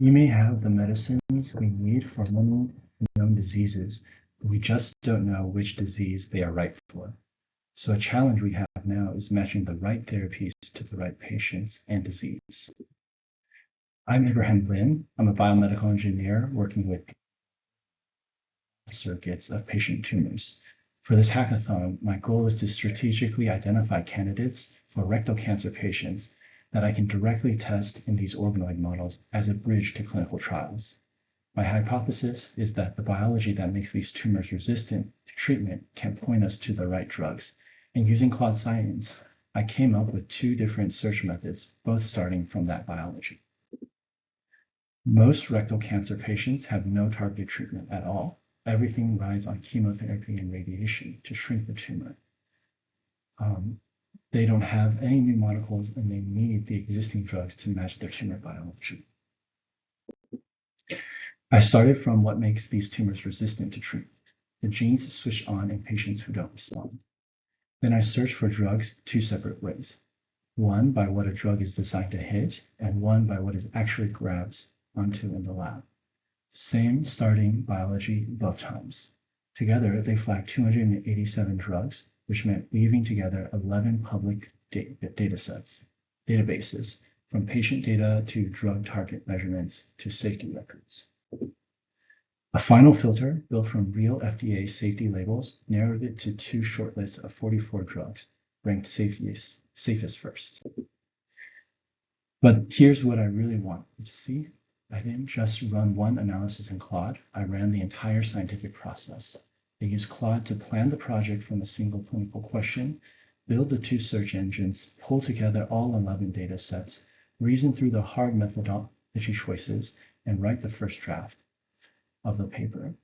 We may have the medicines we need for many known diseases, but we just don't know which disease they are right for. So a challenge we have now is matching the right therapies to the right patients and disease. I'm Abraham Lin. I'm a biomedical engineer working with circuits of patient tumors. For this hackathon, my goal is to strategically identify candidates for rectal cancer patients that I can directly test in these organoid models as a bridge to clinical trials. My hypothesis is that the biology that makes these tumors resistant to treatment can point us to the right drugs. And using Claude Science, I came up with two different search methods, both starting from that biology. Most rectal cancer patients have no targeted treatment at all. Everything rides on chemotherapy and radiation to shrink the tumor. They don't have any new molecules and they need the existing drugs to match their tumor biology. I started from what makes these tumors resistant to treatment. The genes switch on in patients who don't respond. Then I searched for drugs two separate ways. One by what a drug is designed to hit, and one by what it actually grabs onto in the lab. Same starting biology both times. Together, they flagged 287 drugs, which meant weaving together 11 public databases, from patient data to drug target measurements to safety records. A final filter built from real FDA safety labels narrowed it to two shortlists of 44 drugs, ranked safest first. But here's what I really want you to see. I didn't just run one analysis in Claude, I ran the entire scientific process. I used Claude to plan the project from a single clinical question, build the two search engines, pull together all 11 data sets, reason through the hard methodology choices, and write the first draft of the paper.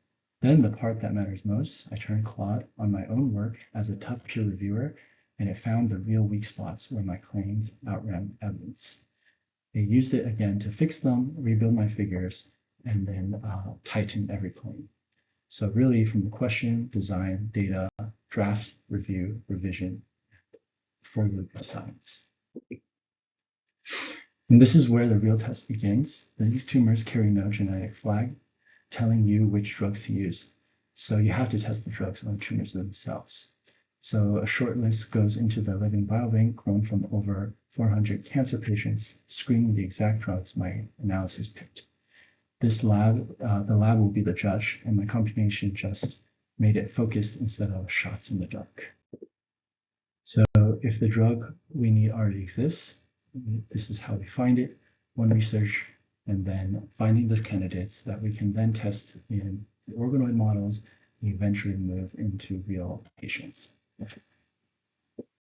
Then the part that matters most, I turned Claude on my own work as a tough peer reviewer, and it found the real weak spots where my claims outran evidence. I used it again to fix them, rebuild my figures, and then tighten every claim. So really from the question, design, data, draft, review, revision, for loop of science. And this is where the real test begins. These tumors carry no genetic flag telling you which drugs to use. So you have to test the drugs on the tumors themselves. So a short list goes into the living biobank grown from over 400 cancer patients, screening the exact drugs my analysis picked. The lab will be the judge, and my computation just made it focused instead of shots in the dark. So if the drug we need already exists, this is how we find it, one research, and then finding the candidates that we can then test in the organoid models and eventually move into real patients.